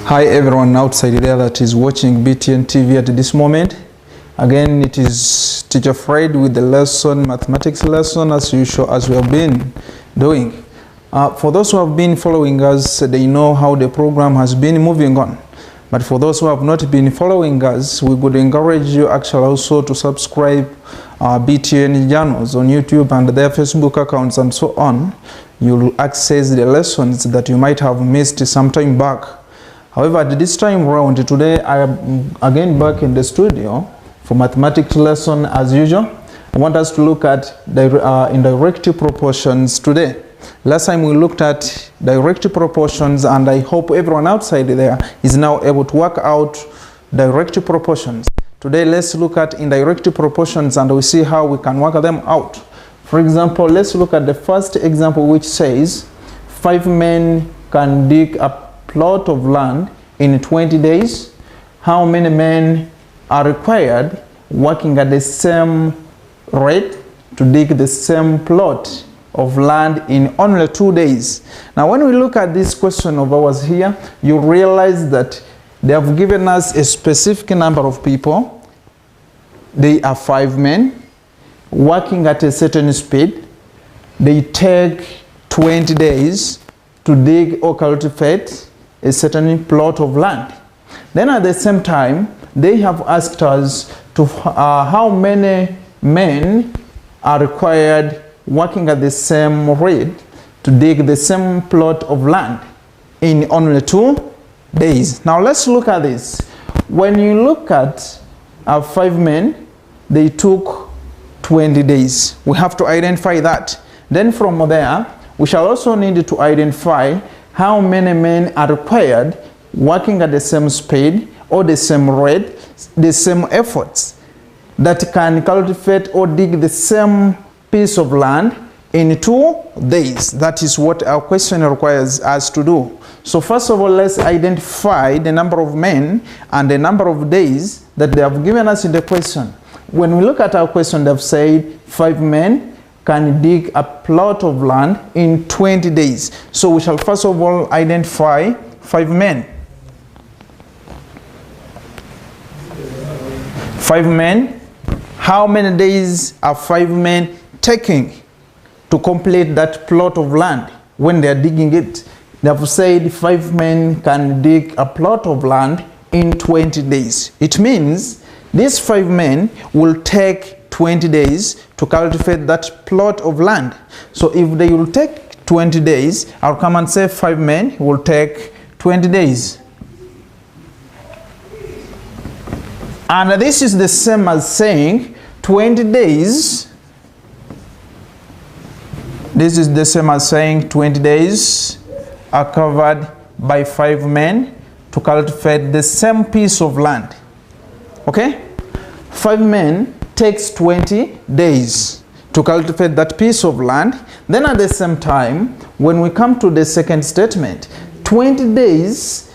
Hi everyone outside there that is watching BTN TV at this moment. Again, it is Teacher Fred with the mathematics lesson as usual, as we have been doing. For those who have been following us, they know how the program has been moving on. But for those who have not been following us, we would encourage you actually also to subscribe BTN channels on YouTube and their Facebook accounts and so on. You'll access the lessons that you might have missed some time back. However, at this time around, today I am again back in the studio for mathematics lesson as usual. I want us to look at indirect proportions today. Last time we looked at direct proportions, and I hope everyone outside there is now able to work out direct proportions. Today let's look at indirect proportions and we see how we can work them out. For example, let's look at the first example, which says 5 men can dig a plot of land in 20 days. How many men are required working at the same rate to dig the same plot of land in only 2 days? Now, when we look at this question of ours here, you realize that they have given us a specific number of people. They are 5 men working at a certain speed. They take 20 days to dig or cultivate a certain plot of land. Then at the same time, they have asked us to how many men are required working at the same rate to dig the same plot of land in only 2 days. Now let's look at this. When you look at 5 men, they took 20 days. We have to identify that. Then from there, we shall also need to identify how many men are required working at the same speed or the same rate, the same efforts, that can cultivate or dig the same piece of land in 2 days. That is what our question requires us to do. So first of all, let's identify the number of men and the number of days that they have given us in the question. When we look at our question, they've said 5 men can dig a plot of land in 20 days. So we shall first of all identify 5 men. 5 men. How many days are 5 men taking to complete that plot of land when they are digging it? They have said 5 men can dig a plot of land in 20 days. It means these 5 men will take 20 days to cultivate that plot of land. So if they will take 20 days, I'll come and say 5 men will take 20 days. And this is the same as saying 20 days. This is the same as saying 20 days are covered by 5 men to cultivate the same piece of land. Okay? 5 men takes 20 days to cultivate that piece of land. Then at the same time, when we come to the second statement, 20 days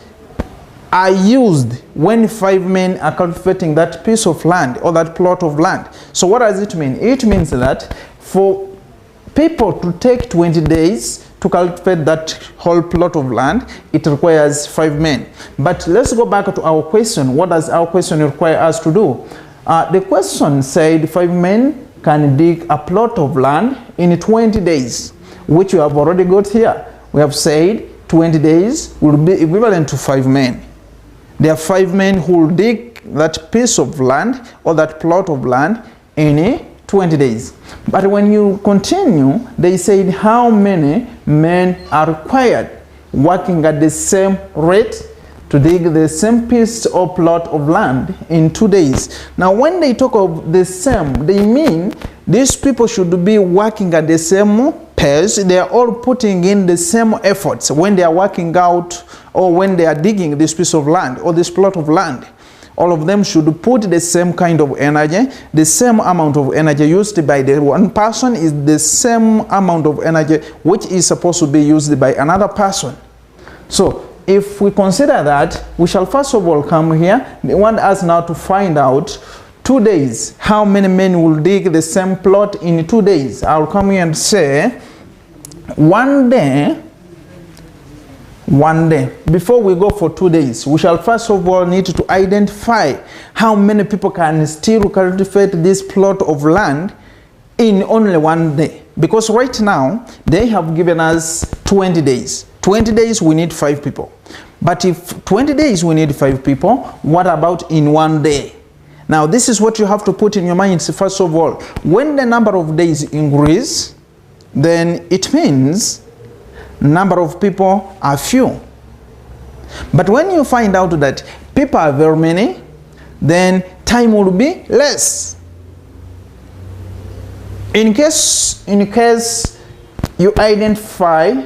are used when 5 men are cultivating that piece of land or that plot of land. So what does it mean? It means that for people to take 20 days to cultivate that whole plot of land, it requires 5 men. But let's go back to our question. What does our question require us to do? The question said 5 men can dig a plot of land in 20 days, which we have already got here. We have said 20 days will be equivalent to 5 men. There are 5 men who will dig that piece of land or that plot of land in 20 days. But when you continue, they said how many men are required working at the same rate to dig the same piece or plot of land in 2 days. Now, when they talk of the same, they mean these people should be working at the same pace. They are all putting in the same efforts when they are working out or when they are digging this piece of land or this plot of land. All of them should put the same kind of energy. The same amount of energy used by the one person is the same amount of energy which is supposed to be used by another person. So if we consider that, we shall first of all come here. They want us now to find out 2 days. How many men will dig the same plot in 2 days? I'll come here and say 1 day 1 day. Before we go for 2 days, we shall first of all need to identify how many people can still cultivate this plot of land in only 1 day. Because right now, they have given us 20 days. 20 days, we need 5 people. But if 20 days, we need 5 people, what about in 1 day? Now, this is what you have to put in your mind. First of all, when the number of days increase, then it means number of people are few. But when you find out that people are very many, then time will be less. In case you identify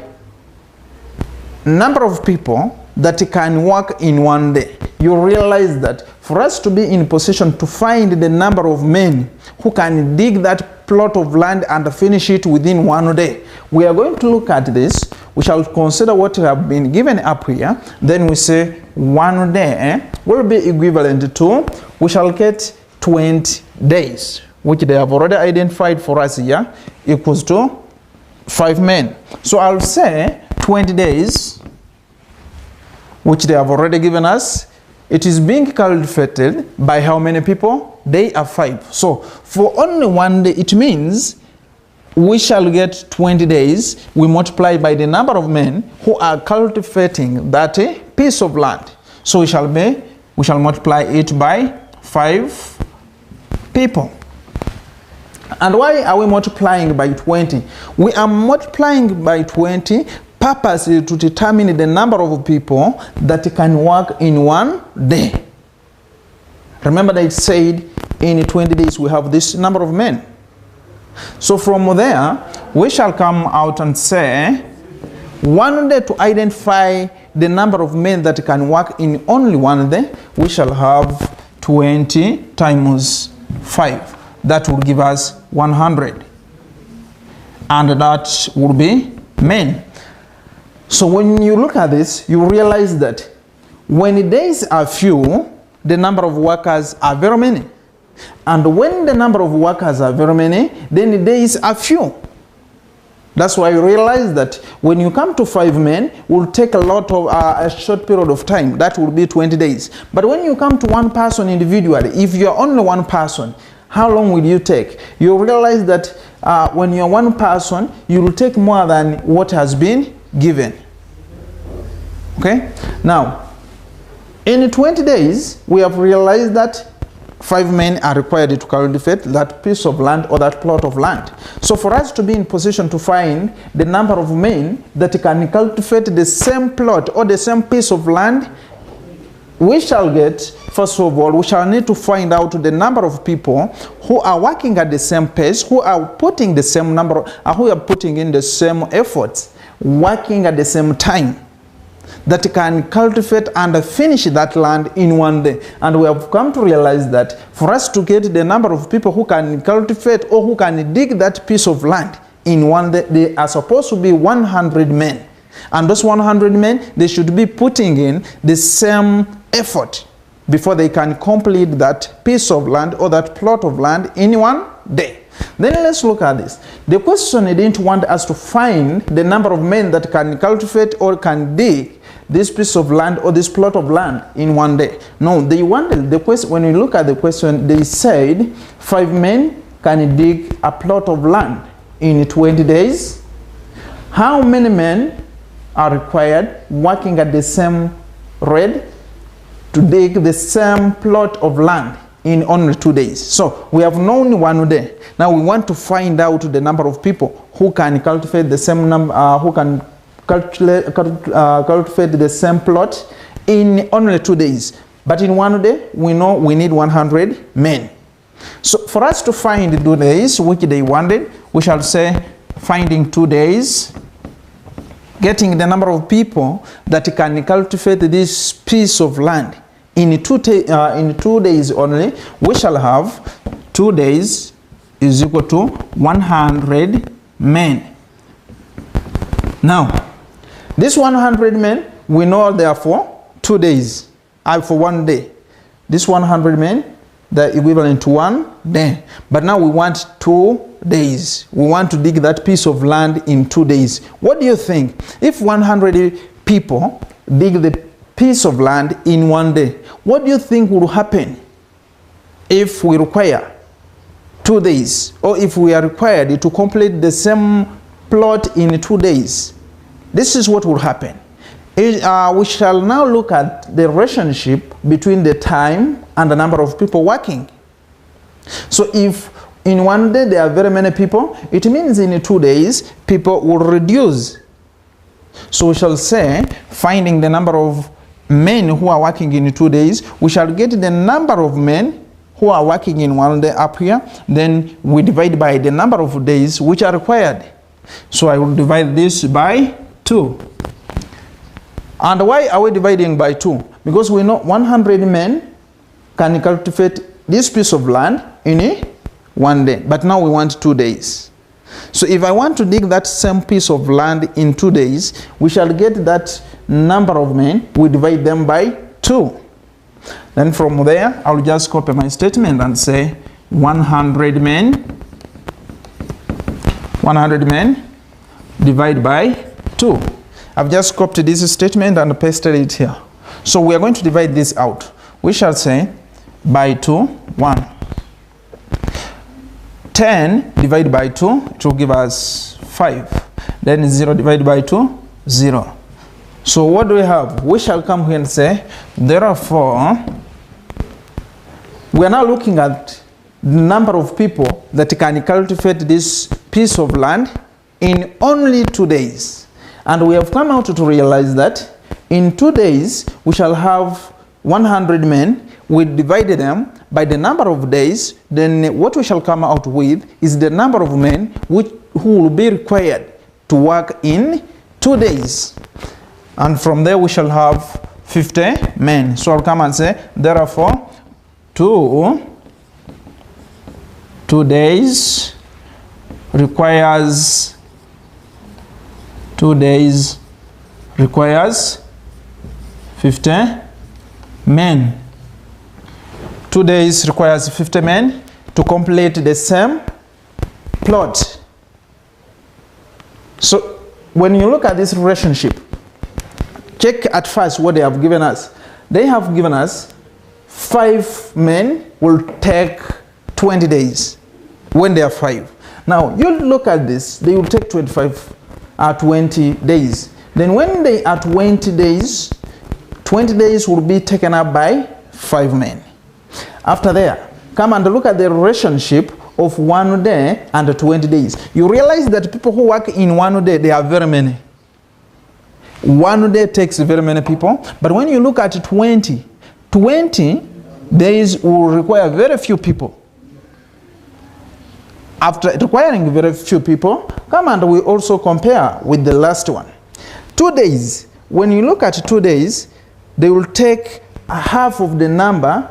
number of people that can work in 1 day, you realize that for us to be in position to find the number of men who can dig that plot of land and finish it within 1 day, we are going to look at this. We shall consider what have been given up here. Then we say 1 day will be equivalent to, we shall get 20 days, which they have already identified for us here, equals to 5 men. So I'll say 20 days, which they have already given us. It is being cultivated by how many people? They are 5. So for only 1 day, it means we shall get 20 days. We multiply by the number of men who are cultivating that piece of land. So we shall multiply it by 5 people. And why are we multiplying by 20? We are multiplying by 20 purposely to determine the number of people that can work in 1 day. Remember that it said in 20 days we have this number of men. So from there, we shall come out and say 1 day to identify the number of men that can work in only 1 day, we shall have 20 times 5. That will give us 100. And that will be men. So when you look at this, you realize that when the days are few, the number of workers are very many. And when the number of workers are very many, then the days are few. That's why you realize that when you come to 5 men, it will take a short period of time. That will be 20 days. But when you come to 1 person individually, if you are only 1 person, how long will you take? You realize that when you are 1 person, you will take more than what has been given. Okay? Now, in 20 days, we have realized that 5 men are required to cultivate that piece of land or that plot of land. So for us to be in position to find the number of men that can cultivate the same plot or the same piece of land, we shall get, first of all, we shall need to find out the number of people who are working at the same pace, who are putting the same number, who are putting in the same efforts, working at the same time, that can cultivate and finish that land in 1 day. And we have come to realize that for us to get the number of people who can cultivate or who can dig that piece of land in 1 day, they are supposed to be 100 men. And those 100 men, they should be putting in the same effort before they can complete that piece of land or that plot of land in 1 day. Then let's look at this. The question didn't want us to find the number of men that can cultivate or can dig this piece of land or this plot of land in 1 day. No, they wanted the question. When you look at the question, they said 5 men can dig a plot of land in 20 days. How many men are required working at the same rate to dig the same plot of land in only 2 days? So we have known 1 day. Now we want to find out the number of people who can cultivate the same number, who can cultivate the same plot in only 2 days. But in 1 day, we know we need 100 men. So for us to find the 2 days, which they wanted, we shall say finding 2 days, getting the number of people that can cultivate this piece of land in 2 days only, we shall have 2 days is equal to 100 men. Now, this 100 men, we know therefore 2 days, for 1 day. This 100 men, the equivalent to 1 day. But now we want 2 days. We want to dig that piece of land in 2 days. What do you think? If 100 people dig the piece of land in 1 day, what do you think will happen if we require 2 days, or if we are required to complete the same plot in 2 days? This is what will happen. We shall now look at the relationship between the time and the number of people working. So if in 1 day there are very many people, it means in 2 days people will reduce. So we shall say, finding the number of men who are working in 2 days, we shall get the number of men who are working in 1 day up here, then we divide by the number of days which are required. So I will divide this by 2. And why are we dividing by 2? Because we know 100 men can cultivate this piece of land in 1 day, but now we want 2 days. So if I want to dig that same piece of land in 2 days, we shall get that number of men, we divide them by 2. Then from there, I'll just copy my statement and say 100 men divide by 2. I've just copied this statement and pasted it here. So we are going to divide this out. We shall say by 2, 1. 10 divided by 2, it will give us 5. Then 0 divided by 2, 0. So what do we have? We shall come here and say, therefore, we are now looking at the number of people that can cultivate this piece of land in only 2 days. And we have come out to realize that in 2 days, we shall have 100 men. We divided them by the number of days. Then what we shall come out with is the number of men who will be required to work in 2 days. And from there, we shall have 50 men. So I'll come and say, therefore, 2 days requires 50 men. 2 days requires 50 men to complete the same plot. So when you look at this relationship, check at first what they have given us. They have given us 5 men will take 20 days when they are 5. Now you look at this, they will take 20 days. Then when they are 20 days, 20 days will be taken up by 5 men. After there, come and look at the relationship of 1 day and 20 days. You realize that people who work in 1 day, they are very many. 1 day takes very many people. But when you look at 20 days will require very few people. After requiring very few people, come and we also compare with the last one. 2 days, when you look at 2 days, they will take half of the number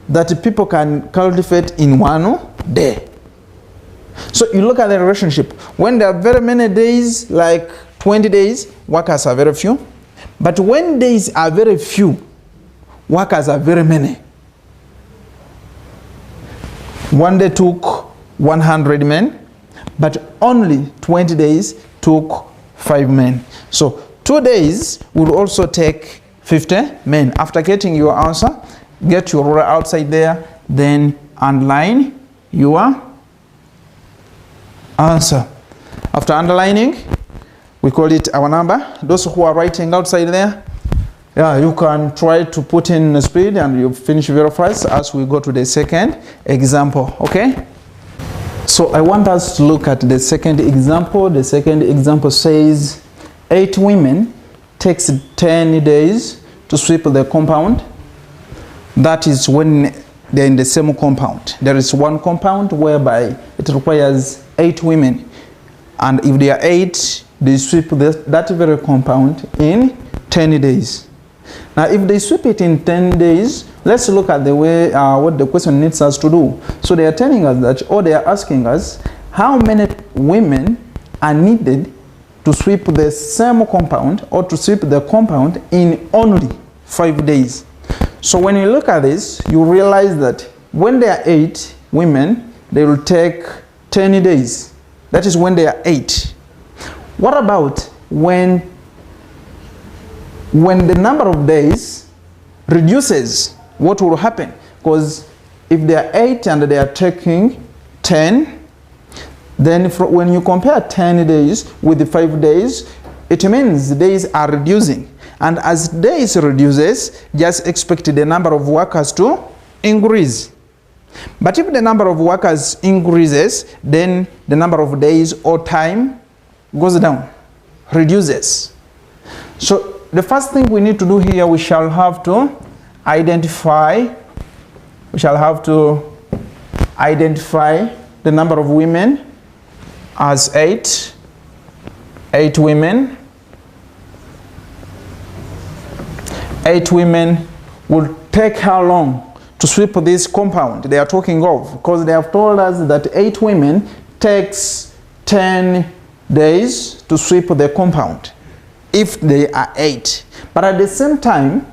that people can cultivate in 1 day. So you look at the relationship. When there are very many days, like 20 days, workers are very few. But when days are very few, workers are very many. 1 day took 100 men, but only 20 days took 5 men. So 2 days will also take 50 men. After getting your answer, get your ruler outside there, then underline your answer. After underlining, we call it our number. Those who are writing outside there, yeah, you can try to put in the speed and you finish very fast as we go to the second example, okay? So I want us to look at the second example. The second example says 8 women takes 10 days to sweep the compound. That is when they're in the same compound. There is one compound whereby it requires 8 women. And if there are 8, they sweep that very compound in 10 days. Now, if they sweep it in 10 days, let's look at the way what the question needs us to do. So they are telling us that, or they are asking us, how many women are needed to sweep the same compound or to sweep the compound in only 5 days. So when you look at this, you realize that when there are 8 women, they will take 10 days. That is when there are 8. What about when when the number of days reduces, what will happen? Because if they are 8 and they are taking 10, then when you compare 10 days with the 5 days, it means the days are reducing. And as days reduces, just expect the number of workers to increase. But if the number of workers increases, then the number of days or time goes down, reduces. So the first thing we need to do here, we shall have to identify the number of women as 8 women. 8 women will take how long to sweep this compound they are talking of? Because they have told us that 8 women takes 10 days to sweep the compound if they are 8. But at the same time,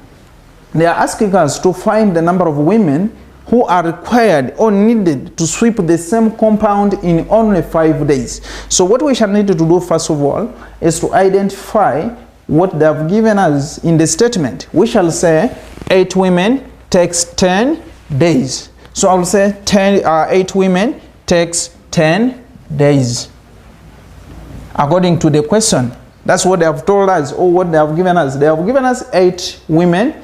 they are asking us to find the number of women who are required or needed to sweep the same compound in only 5 days. So what we shall need to do first of all is to identify what they have given us in the statement. We shall say 8 women takes 10 days. So I will say 8 women takes 10 days. According to the question, that's what they have told us, or what they have given us. They have given us 8 women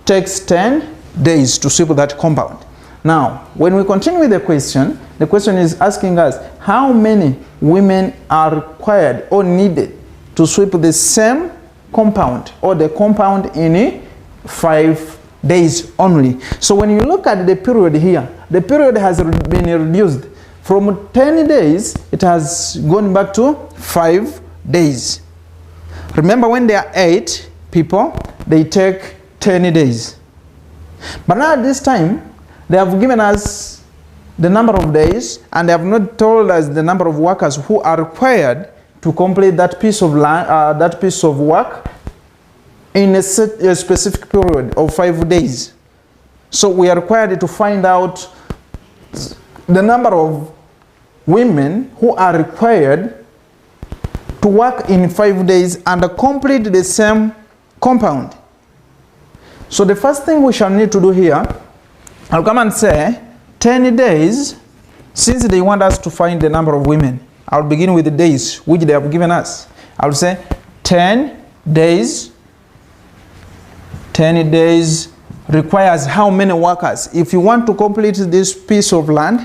takes 10 days to sweep that compound. Now, when we continue with the question is asking us how many women are required or needed to sweep the same compound or the compound in 5 days only. So when you look at the period here, the period has been reduced from 10 days, it has gone back to 5 days. Remember, when there are 8 people, they take 10 days. But now at this time, they have given us the number of days, and they have not told us the number of workers who are required to complete that piece of work in a specific period of 5 days. So we are required to find out the number of women who are required to work in 5 days and complete the same compound. So the first thing we shall need to do here, I'll come and say 10 days, since they want us to find the number of women. I'll begin with the days which they have given us. I'll say 10 days. 10 days requires how many workers? If you want to complete this piece of land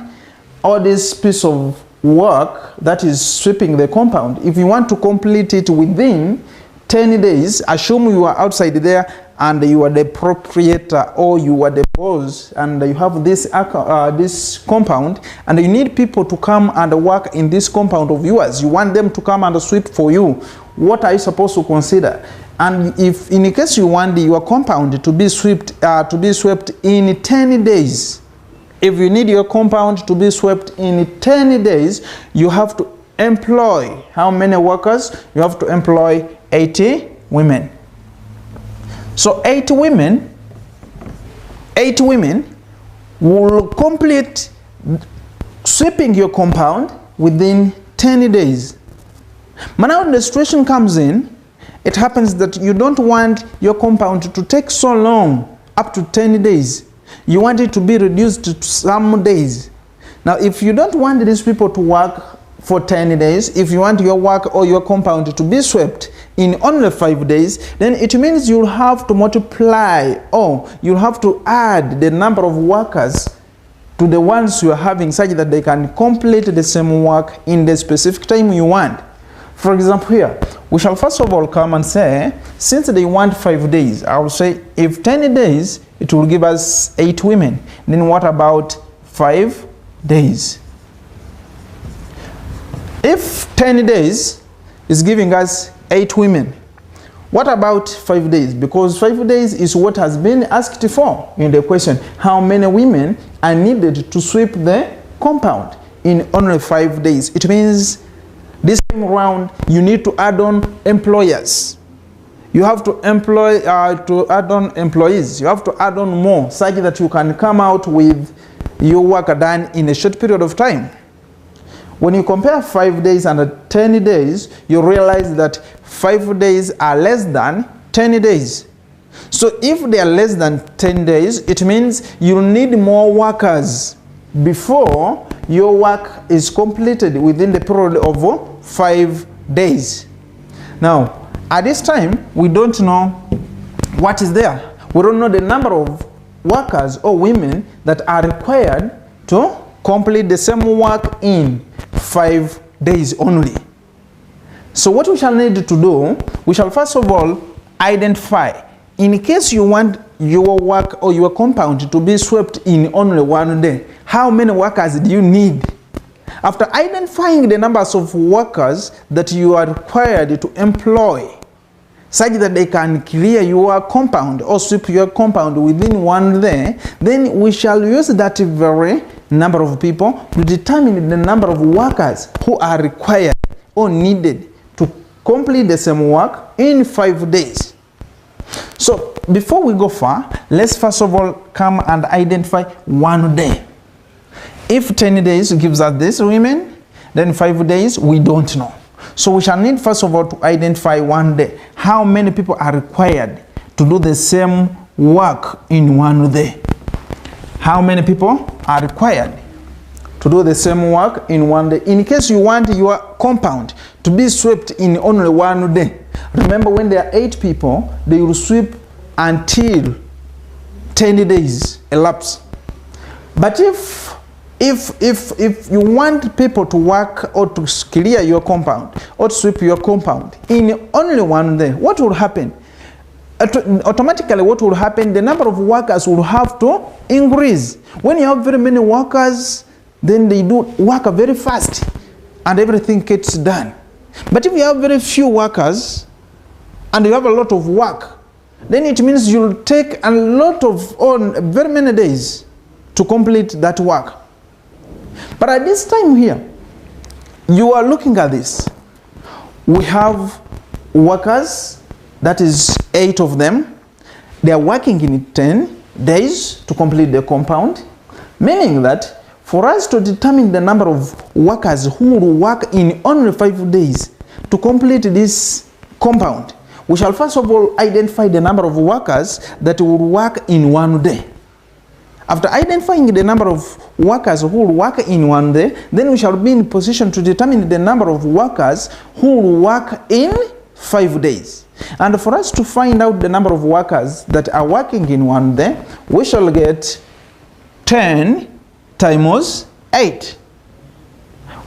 or this piece of work that is sweeping the compound, if you want to complete it within 10 days, assume you are outside there and you are the proprietor or you are the boss and you have this compound and you need people to come and work in this compound of yours. You want them to come and sweep for you. What are you supposed to consider? And if in case you want your compound to be swept in 10 days, if you need your compound to be swept in 10 days, you have to employ how many workers? You have to employ 80 women. So 8 women will complete sweeping your compound within 10 days. But now the situation comes in, it happens that you don't want your compound to take so long, up to 10 days. You want it to be reduced to some days. Now if you don't want these people to work for 10 days, if you want your work or your compound to be swept in only 5 days, then it means you'll have to multiply or you'll have to add the number of workers to the ones you are having such that they can complete the same work in the specific time you want. For example, here, we shall first of all come and say, since they want 5 days, I will say if 10 days, it will give us 8 women. Then what about 5 days? If 10 days is giving us 8 women, what about 5 days? Because 5 days is what has been asked for in the question. How many women are needed to sweep the compound in only 5 days? It means this time around you need to add on employers. You have to add on employees. You have to add on more such that you can come out with your work done in a short period of time. When you compare 5 days and 10 days, you realize that 5 days are less than 10 days. So if they are less than 10 days, it means you need more workers before your work is completed within the period of 5 days. Now, at this time, we don't know what is there. We don't know the number of workers or women that are required to complete the same work in 5 days only. So what we shall need to do, we shall first of all identify, in case you want your work or your compound to be swept in only 1 day, how many workers do you need? After identifying the numbers of workers that you are required to employ, such that they can clear your compound or sweep your compound within 1 day, then we shall use that very number of people to determine the number of workers who are required or needed to complete the same work in 5 days. So before we go far, let's first of all come and identify 1 day. If 10 days gives us this women, then 5 days we don't know. So we shall need first of all to identify 1 day. How many people are required to do the same work in 1 day? How many people are required to do the same work in 1 day? In case you want your compound to be swept in only 1 day, remember when there are 8 people, they will sweep until 10 days elapse. But if you want people to work or to clear your compound or to sweep your compound in only 1 day, what will happen? Automatically what will happen, the number of workers will have to increase. When you have very many workers, then they do work very fast and everything gets done. But if you have very few workers and you have a lot of work, then it means you'll take a lot of, very many days to complete that work. But at this time here, you are looking at this. We have workers, that is 8 of them. They are working in 10 days to complete the compound, meaning that for us to determine the number of workers who will work in only 5 days to complete this compound, we shall first of all identify the number of workers that will work in 1 day. After identifying the number of workers who will work in 1 day, then we shall be in position to determine the number of workers who will work in 5 days. And for us to find out the number of workers that are working in 1 day, we shall get 10 times 8.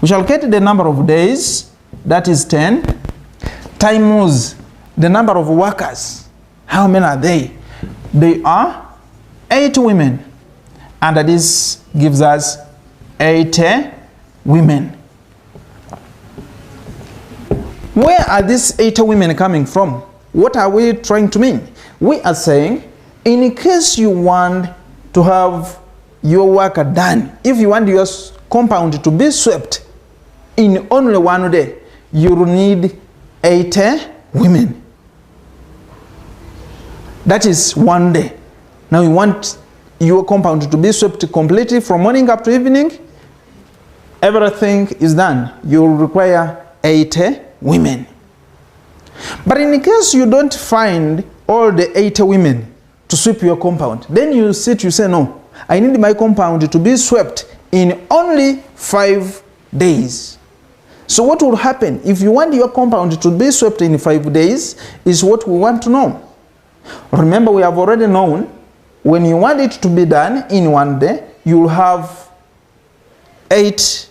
We shall get the number of days, that is 10, times the number of workers. How many are they? They are 8 women. And this gives us 80 women. Where are these 80 women coming from? What are we trying to mean? We are saying, in case you want to have your work done, if you want your compound to be swept in only 1 day, you will need 80 women. That is 1 day. Now you want your compound to be swept completely from morning up to evening, everything is done. You will require 80 women. But in case you don't find all the 80 women to sweep your compound, then you say no, I need my compound to be swept in only 5 days. So what will happen if you want your compound to be swept in 5 days is what we want to know. Remember, we have already known when you want it to be done in 1 day, you will have 8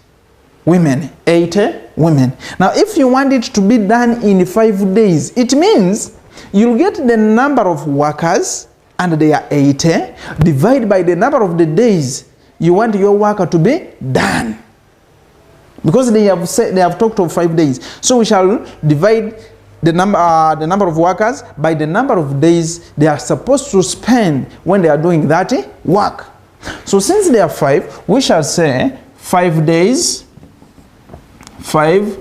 women, 80 women. Now, if you want it to be done in 5 days, it means you'll get the number of workers, and they are 80, divided by the number of the days you want your worker to be done. Because they have talked of 5 days. So we shall divide the number of workers by the number of days they are supposed to spend when they are doing that work. So since they are 5, we shall say 5 days. 5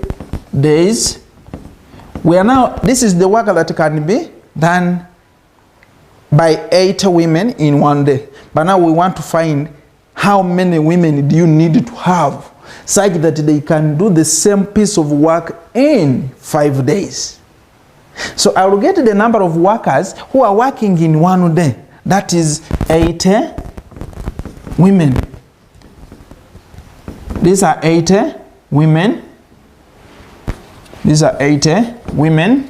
days. We are now, this is the work that can be done by 80 women in 1 day. But now we want to find how many women do you need to have such that they can do the same piece of work in 5 days. So I will get the number of workers who are working in one day. That is 80 women. These are 80 women. These are 80 women.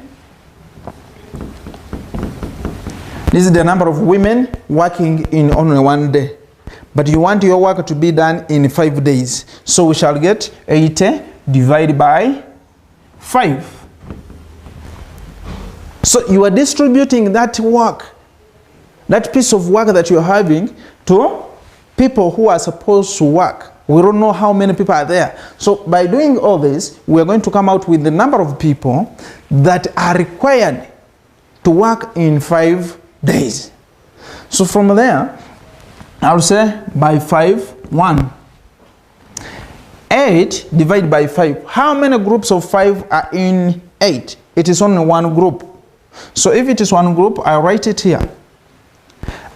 This is the number of women working in only one day. But you want your work to be done in 5 days. So we shall get 80 divided by 5. So you are distributing that work, that piece of work that you're having, to people who are supposed to work. We don't know how many people are there. So by doing all this, we are going to come out with the number of people that are required to work in 5 days. So from there, I'll say by 5, 1. 8 divided by 5. How many groups of 5 are in 8? It is only one group. So if it is one group, I write it here.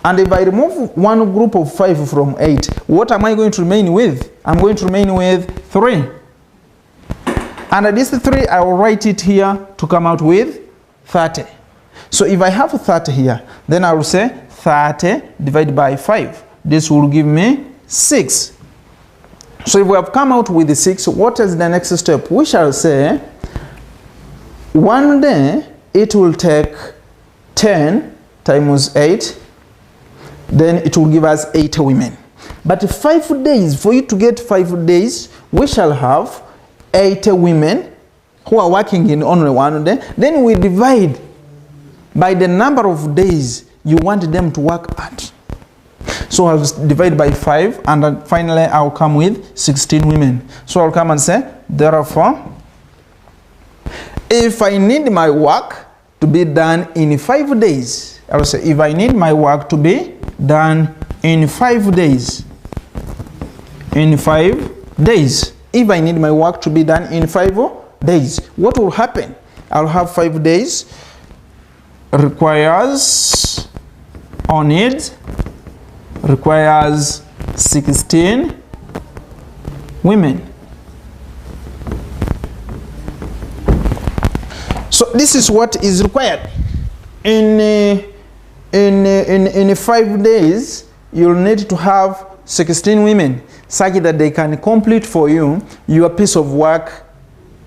And if I remove one group of 5 from 8, what am I going to remain with? I'm going to remain with 3. And this 3, I will write it here to come out with 30. So if I have 30 here, then I will say 30 divided by 5. This will give me 6. So if we have come out with the 6, what is the next step? We shall say one day it will take 10 times 8, then it will give us 80 women. But 5 days, for you to get 5 days, we shall have 80 women who are working in only one day. Then we divide by the number of days you want them to work at. So I'll divide by 5, and then finally I'll come with 16 women. So I'll come and say, therefore, if I need my work to be done in 5 days, I will say, if I need my work to be done in 5 days, in 5 days, if I need my work to be done in 5 days, what will happen? I'll have 5 days requires, or needs, requires 16 women. So this is what is required. In 5 days, you'll need to have 16 women, such that they can complete for you your piece of work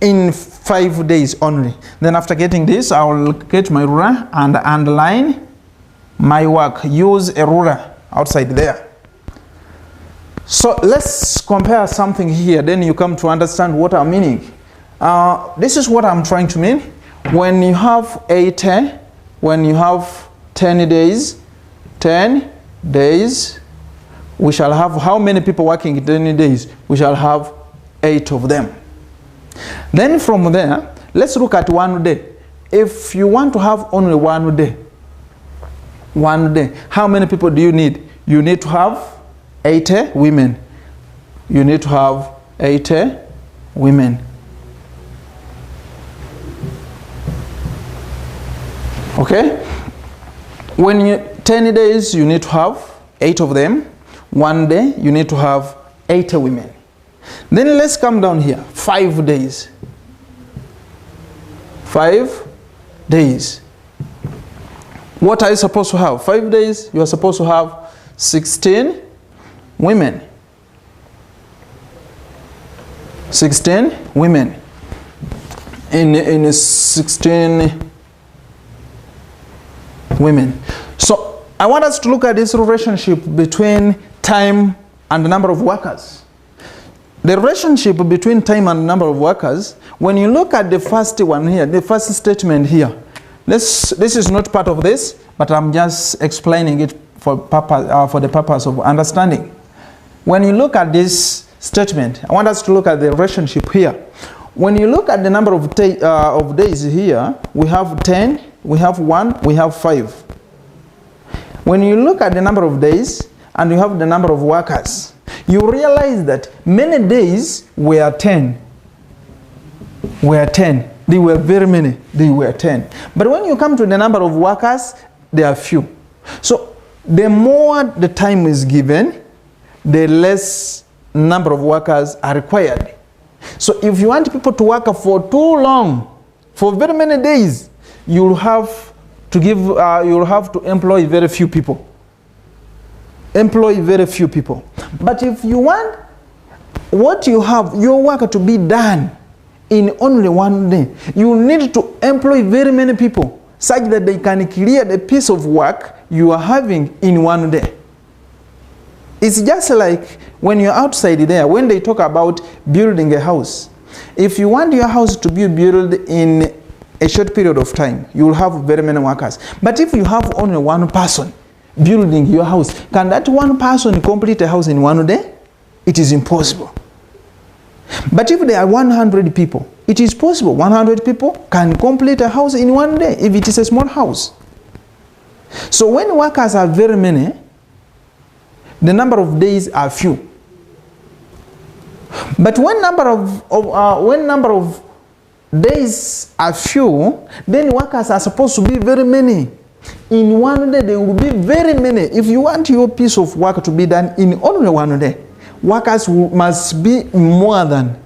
in 5 days only. Then after getting this, I will get my ruler and underline my work. Use a ruler outside there. So let's compare something here, then you come to understand what I'm meaning. This is what I'm trying to mean. When you have 80, when you have 10 days, we shall have how many people working in 10 days? We shall have 8 of them. Then from there, let's look at 1 day. If you want to have only 1 day, how many people do you need? You need to have 80 women. You need to have 80 women. Okay? When you 10 days, you need to have 8 of them. 1 day, you need to have 80 women. Then let's come down here. 5 days. 5 days. What are you supposed to have? 5 days, you are supposed to have 16 women. 16 women. In 16 women. So I want us to look at this relationship between time and the number of workers. The relationship between time and number of workers, when you look at the first one here, the first statement here, this is not part of this, but I'm just explaining it for the purpose of understanding. When you look at this statement, I want us to look at the relationship here. When you look at the number of days here, we have 10, we have 1, we have 5. When you look at the number of days and you have the number of workers, you realize that many days were 10. They were very many. They were 10. But when you come to the number of workers, they are few. So the more the time is given, the less number of workers are required. So if you want people to work for too long, for very many days, you'll have to employ very few people. Employ very few people. But if you want what you have, your work to be done in only one day, you need to employ very many people such that they can clear the piece of work you are having in one day. It's just like when you're outside there, when they talk about building a house. If you want your house to be built in a short period of time, you will have very many workers. But if you have only one person building your house, can that one person complete a house in one day? It is impossible. But if there are 100 people, it is possible. 100 people can complete a house in one day if it is a small house. So when workers are very many, the number of days are few. But when number of days are few, then workers are supposed to be very many. In one day, they will be very many. If you want your piece of work to be done in only one day, workers must be more than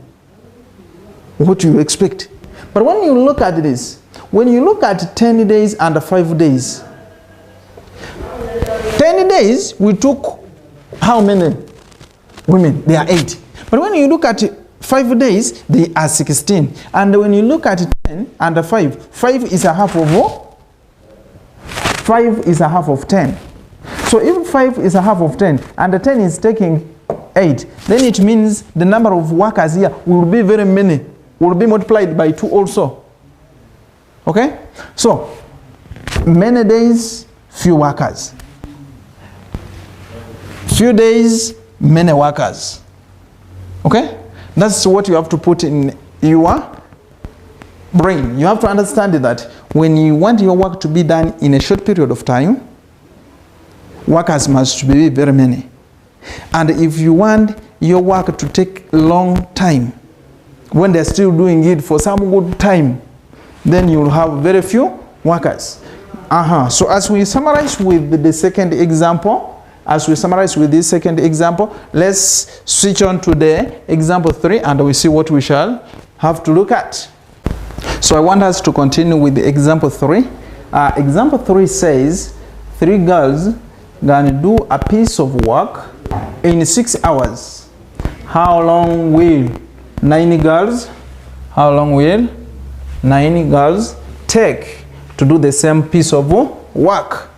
what you expect. But when you look at this, when you look at 10 days and 5 days, 10 days, we took how many women? They are 8. But when you look at 5 days, they are 16. And when you look at 10 and 5, 5 is a half of what? 5 is a half of 10. So if 5 is a half of 10 and the 10 is taking 8, then it means the number of workers here will be very many, will be multiplied by 2 also. Okay? So, many days, few workers. Few days, many workers. Okay? That's what you have to put in your brain. You have to understand that when you want your work to be done in a short period of time, workers must be very many. And if you want your work to take a long time, when they're still doing it for some good time, then you'll have very few workers. So as we summarize with the second example, let's switch on to the example 3 and we see what we shall have to look at. So I want us to continue with the example 3. Example 3 says 3 girls can do a piece of work in 6 hours. How long will 9 girls take to do the same piece of work?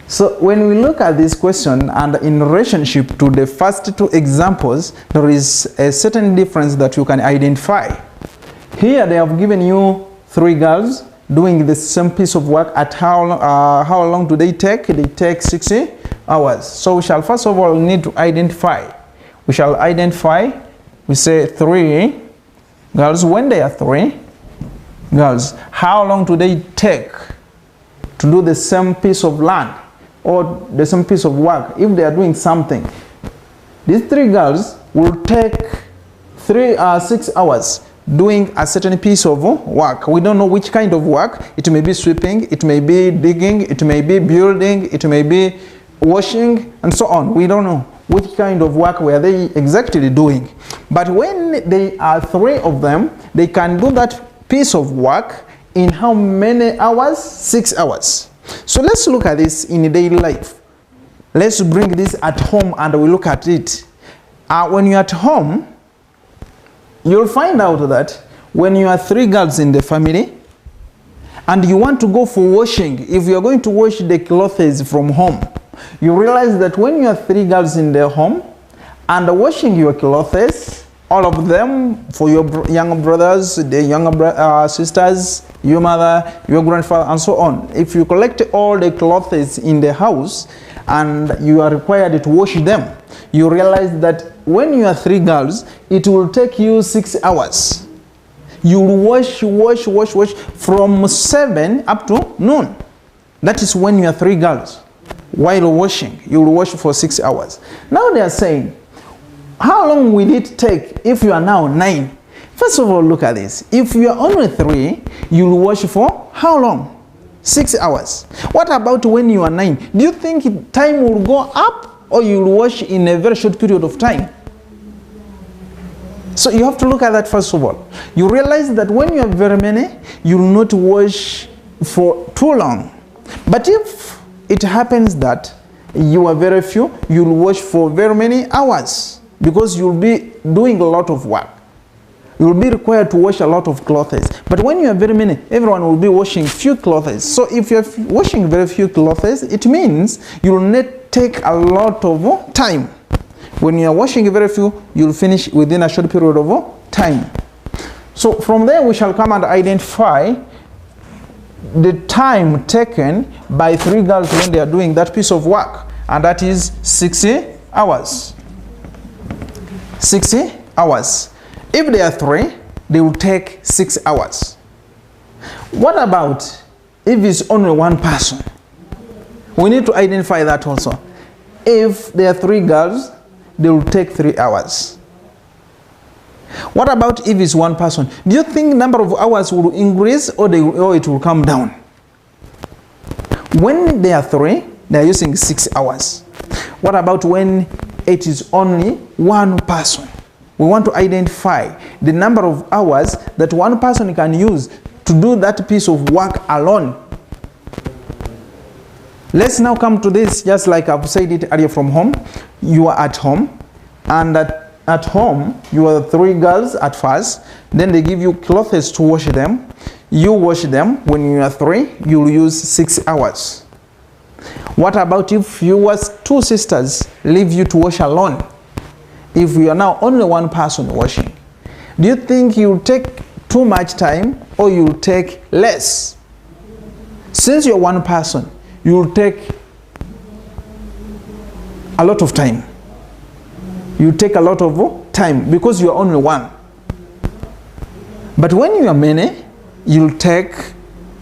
So when we look at this question and in relationship to the first 2 examples, there is a certain difference that you can identify. Here they have given you 3 girls doing the same piece of work. At how long do they take? They take 6 hours. So we shall first of all need to identify. We shall identify, we say 3 girls. When they are 3 girls, how long do they take to do the same piece of land or the same piece of work? If they are doing something, these 3 girls will take 6 hours doing a certain piece of work. We don't know which kind of work. It may be sweeping, it may be digging, it may be building, it may be washing, and so on. We don't know which kind of work were they exactly doing. But when they are 3 of them, they can do that piece of work in how many hours? 6 hours. So let's look at this in daily life. Let's bring this at home and we look at it. When you're at home, you'll find out that when you are 3 girls in the family and you want to go for washing, if you're going to wash the clothes from home, you realize that when you are 3 girls in the home and washing your clothes, all of them for your younger brothers, the younger sisters, your mother, your grandfather, and so on. If you collect all the clothes in the house and you are required to wash them, you realize that when you are 3 girls, it will take you 6 hours. You will wash from 7 up to noon. That is when you are 3 girls. While washing, you will wash for 6 hours. Now they are saying, how long will it take if you are now 9? First of all, look at this. If you are only 3, you will wash for how long? 6 hours. What about when you are 9? Do you think time will go up or you will wash in a very short period of time? So you have to look at that first of all. You realize that when you are very many, you will not wash for too long. But if it happens that you are very few, you'll wash for very many hours because you'll be doing a lot of work. You'll be required to wash a lot of clothes. But when you are very many, everyone will be washing few clothes. So if you're washing very few clothes, it means you'll not take a lot of time. When you are washing very few, you'll finish within a short period of time. So from there we shall come and identify the time taken by 3 girls when they are doing that piece of work, and that is 60 hours. 60 hours. If they are 3, they will take 6 hours. What about if it's only one person? We need to identify that also. If there are 3 girls, they will take 3 hours. What about if it's one person? Do you think number of hours will increase or it will come down? When there are 3, they are using 6 hours. What about when it is only one person? We want to identify the number of hours that one person can use to do that piece of work alone. Let's now come to this, just like I've said it earlier from home. You are at home, and at home you are 3 girls at first, then they give you clothes to wash them. You wash them. When you are 3, you'll use 6 hours. What about if you was 2 sisters leave you to wash alone? If you are now only one person washing, do you think you'll take too much time or you'll take less? Since you're one person, you'll take a lot of time. You take a lot of time because you're only one. But when you are many, you'll take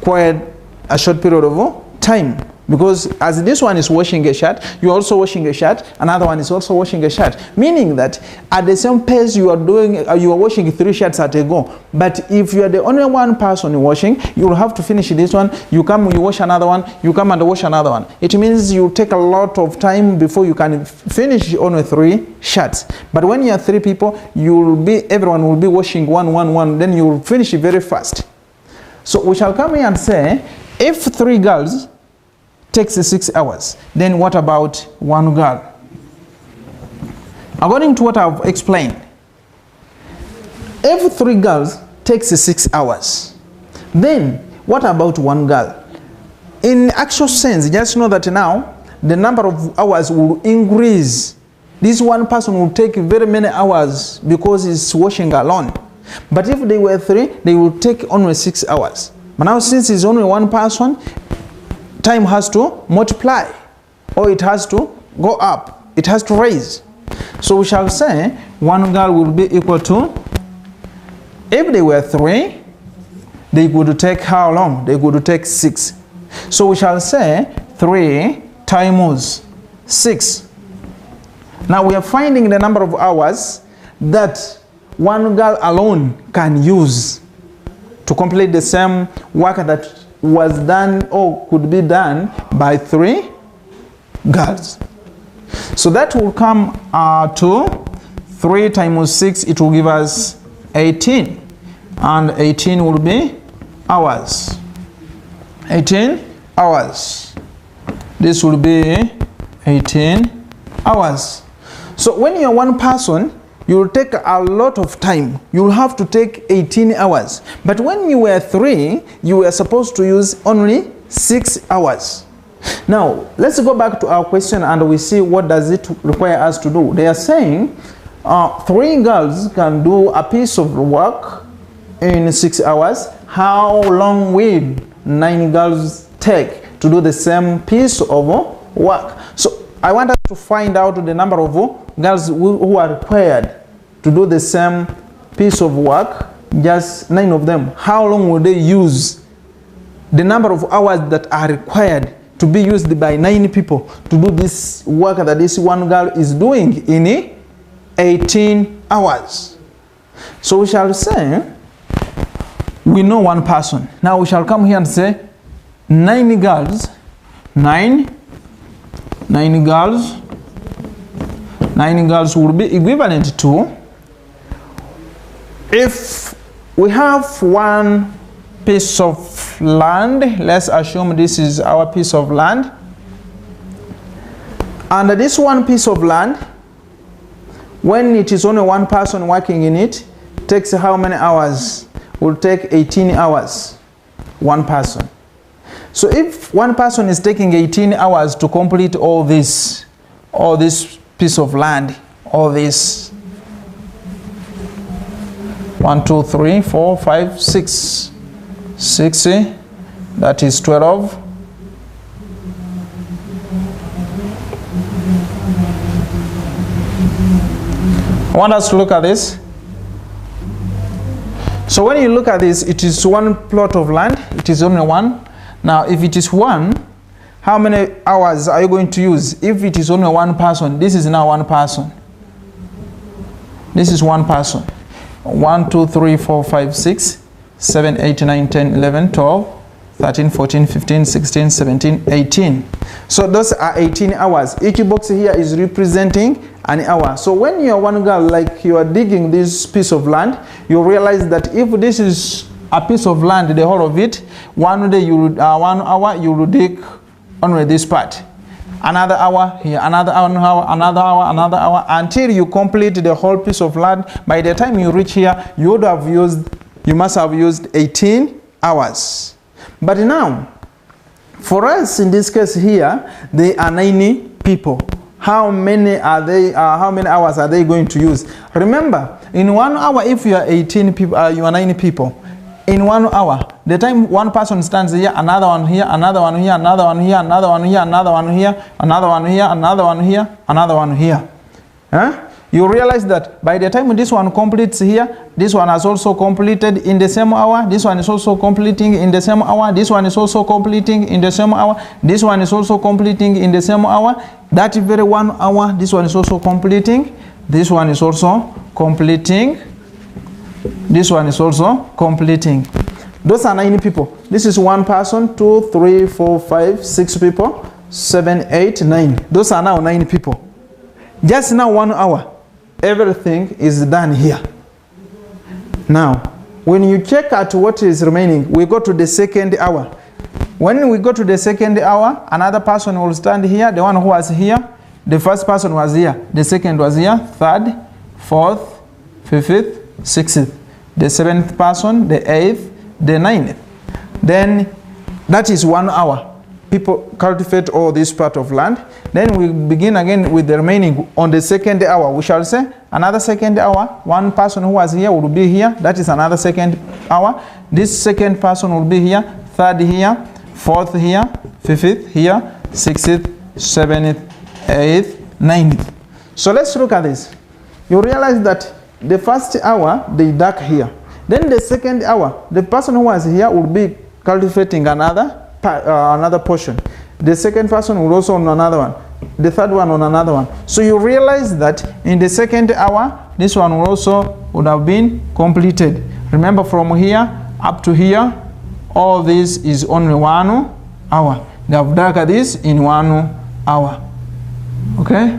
quite a short period of time. Because as this one is washing a shirt, you're also washing a shirt, another one is also washing a shirt. Meaning that at the same pace you are washing 3 shirts at a go. But if you are the only one person washing, you'll have to finish this one, you come, you wash another one, you come and wash another one. It means you take a lot of time before you can finish only 3 shirts. But when you are 3 people, everyone will be washing one, then you'll finish very fast. So we shall come here and say, if 3 girls takes 6 hours, then what about 1 girl? According to what I've explained, if 3 girls takes 6 hours, then what about 1 girl? In actual sense, just know that now the number of hours will increase. This one person will take very many hours because he's washing alone. But if they were 3, they will take only 6 hours. But now since it's only one person, time has to multiply, or it has to go up, it has to raise. So we shall say 1 girl will be equal to, if they were 3, they would take how long? They would take 6. So we shall say 3 times 6. Now we are finding the number of hours that 1 girl alone can use to complete the same work that was done or could be done by 3 girls. So that will come to 3 times 6, it will give us 18, and 18 will be hours. 18 hours. This will be 18 hours. So when you're one person, you will take a lot of time. You will have to take 18 hours. But when you were 3, you were supposed to use only 6 hours. Now, let's go back to our question and we see what does it require us to do. They are saying 3 girls can do a piece of work in 6 hours. How long will 9 girls take to do the same piece of work? So I want us to find out the number of girls who are required to do the same piece of work, just 9 of them. How long will they use? The number of hours that are required to be used by 9 people to do this work that this 1 girl is doing in 18 hours. So we shall say, we know 1 person. Now we shall come here and say 9 girls, 9 girls will be equivalent to, if we have 1 piece of land. Let's assume this is our piece of land. And this one piece of land, when it is only one person working in it, takes how many hours? Will take 18 hours. One person. So if one person is taking 18 hours to complete all this piece of land, all this 1, 2, 3, 4, 5, 6, 60, that is 12. I want us to look at this. So when you look at this, it is one plot of land. It is only one. Now, if it is one, how many hours are you going to use? If it is only one person, this is now one person. This is one person. 1, 2, 3, 4, 5, 6, 7, 8, 9, 10, 11, 12, 13, 14, 15, 16, 17, 18. So those are 18 hours. Each box here is representing an hour. So when you are one girl, like you are digging this piece of land, you realize that if this is a piece of land, the whole of it, one day you would, 1 hour you will dig only this part. Another hour here, another hour, another hour, another hour, until you complete the whole piece of land. By the time you reach here, you must have used 18 hours. But now, for us in this case here, there are 90 people. How many are they? How many hours are they going to use? Remember, in 1 hour, if you are 18 people, you are 90 people. In 1 hour, the time one person stands here, another one here, another one here, another one here, another one here, another one here, another one here, another one here, another one here. Huh? You realize that by the time this one completes here, this one has also completed in the same hour, this one is also completing in the same hour, this one is also completing in the same hour, this one is also completing in the same hour, that very 1 hour, this one is also completing, this one is also completing, this one is also completing. Those are 90 people. This is one person, 2, 3, 4, 5, 6 people, 7, 8, 9. Those are now 90 people. Just now 1 hour. Everything is done here. Now, when you check at what is remaining, we go to the second hour. When we go to the second hour, another person will stand here. The one who was here, the first person was here, the second was here, third, fourth, fifth, sixth, the seventh person, the eighth, the ninth. Then that is 1 hour. People cultivate all this part of land. Then we begin again with the remaining on the second hour. We shall say another second hour. One person who was here will be here. That is another second hour. This second person will be here. Third here. Fourth here. Fifth here. Sixth, seventh, eighth, ninth. So let's look at this. You realize that the first hour they dug here. Then the second hour, the person who was here will be cultivating another portion. The second person will also on another one. The third one on another one. So you realize that in the second hour, this one would have been completed. Remember, from here up to here, all this is only 1 hour. They have dug this in 1 hour. Okay?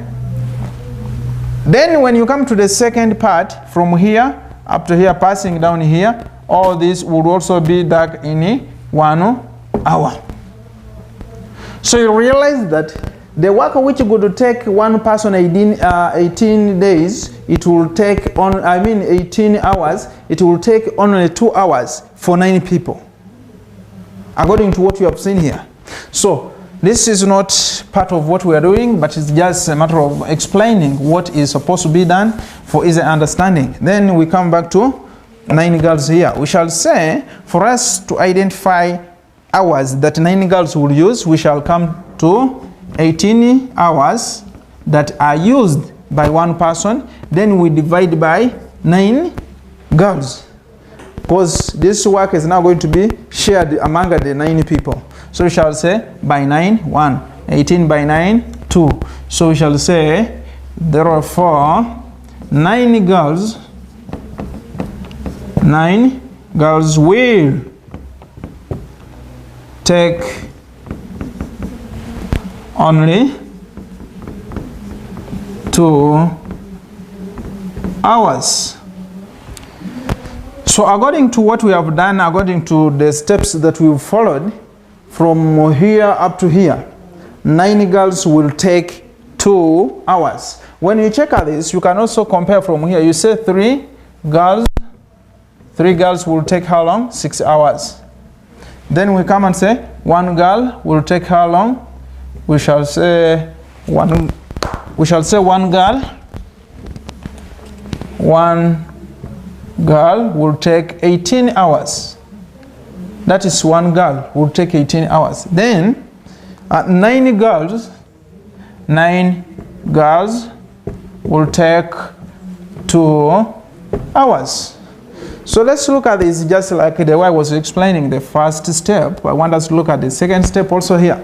Then when you come to the second part, from here up to here, passing down here, all this would also be dug in 1 hour. So you realize that the work which would take one person 18 days, it will take 18 hours, it will take only 2 hours for 9 people, according to what you have seen here. So this is not part of what we are doing, but it's just a matter of explaining what is supposed to be done for easy understanding. Then we come back to 9 girls here. We shall say, for us to identify hours that 9 girls will use, we shall come to 18 hours that are used by one person. Then we divide by 9 girls, because this work is now going to be shared among the 9 people. So we shall say by 9, 1. 18 by 9, 2. So we shall say, therefore, 9 girls will take only 2 hours. So according to what we have done, according to the steps that we've followed, from here up to here, 9 girls will take 2 hours. When you check at this, you can also compare from here. You say 3 girls will take how long? 6 hours. Then we come and say 1 girl will take how long? We shall say one girl will take 18 hours. That is 1 girl will take 18 hours. Then 9 girls will take 2 hours. So let's look at this just like the way I was explaining the first step. I want us to look at the second step also here.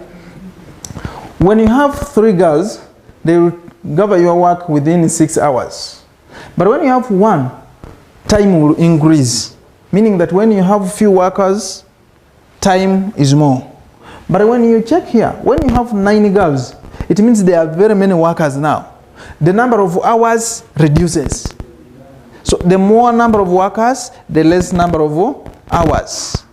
When you have 3 girls, they will gather your work within 6 hours. But when you have 1, time will increase. Meaning that when you have few workers, time is more. But when you check here, when you have 9 girls, it means there are very many workers now. The number of hours reduces. So the more number of workers, the less number of hours.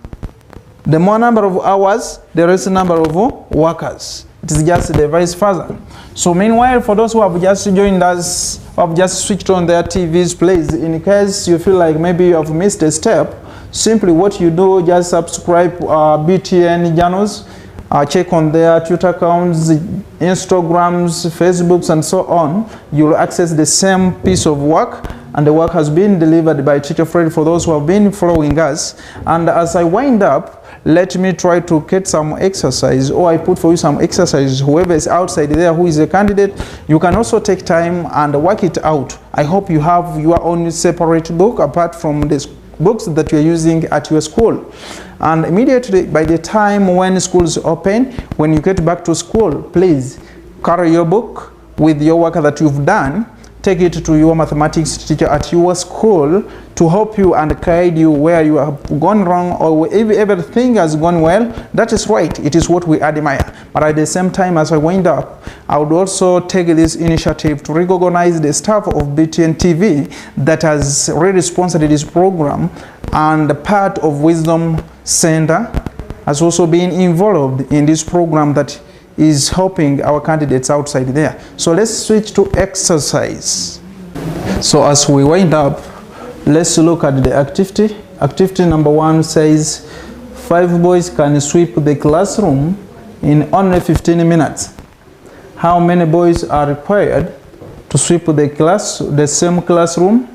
The more number of hours, the less number of workers. It is just the vice versa. So meanwhile, for those who have just joined us, who have just switched on their TVs, please, in case you feel like maybe you have missed a step, simply what you do, just subscribe BTN channels, check on their Twitter accounts, Instagrams, Facebooks, and so on. You'll access the same piece of work, and the work has been delivered by Teacher Fred for those who have been following us. And as I wind up, let me try to get some exercise, or I put for you some exercise. Whoever is outside there who is a candidate, you can also take time and work it out. I hope you have your own separate book apart from the books that you are using at your school. And immediately by the time when schools open, when you get back to school, please carry your book with your work that you've done. Take it to your mathematics teacher at your school to help you and guide you where you have gone wrong, or if everything has gone well. That is right. It is what we admire. But at the same time, as I wind up, I would also take this initiative to recognize the staff of BTN TV that has really sponsored this program, and part of Wisdom Center has also been involved in this program that is helping our candidates outside there. So let's switch to exercise. So as we wind up, let's look at the activity. Activity number 1 says 5 boys can sweep the classroom in only 15 minutes. How many boys are required to sweep the same classroom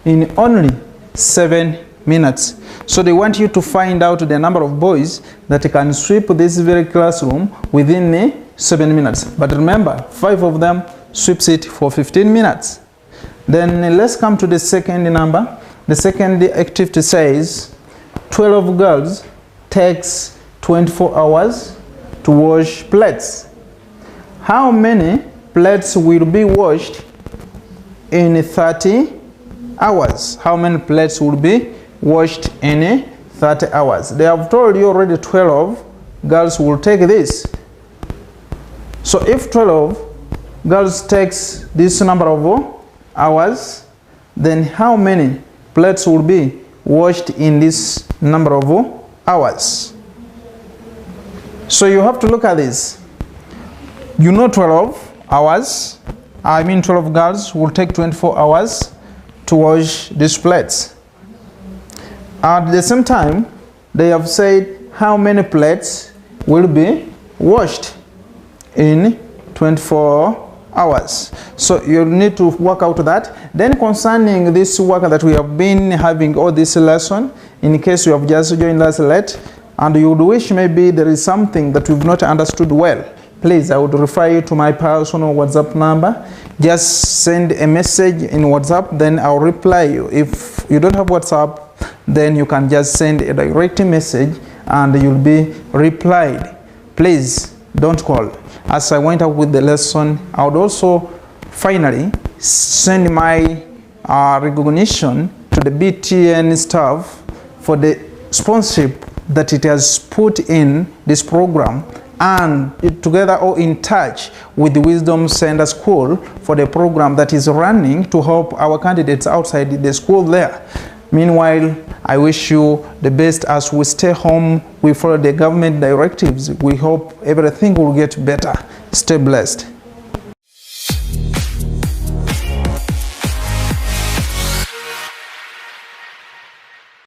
in only 7 minutes? So they want you to find out the number of boys that can sweep this very classroom within 7 minutes. But remember, 5 of them sweeps it for 15 minutes. Then let's come to the second number. The second activity says 12 girls takes 24 hours to wash plates. How many plates will be washed in 30 hours? How many plates will be washed in 30 hours? They have told you already 12 girls will take this. So if 12 girls takes this number of hours, then how many plates will be washed in this number of hours? So you have to look at this. You know 12 hours, 12 girls will take 24 hours to wash these plates. At the same time, they have said how many plates will be washed in 24 hours. So you need to work out that. Then concerning this work that we have been having all this lesson, in case you have just joined us late and you would wish maybe there is something that we've not understood well, please, I would refer you to my personal WhatsApp number. Just send a message in WhatsApp, then I'll reply you. If you don't have WhatsApp, then you can just send a direct message and you'll be replied. Please don't call. As I went up with the lesson, I would also finally send my recognition to the BTN staff for the sponsorship that it has put in this program, and together or in touch with the Wisdom Center School for the program that is running to help our candidates outside the school there. Meanwhile, I wish you the best as we stay home, we follow the government directives. We hope everything will get better. Stay blessed.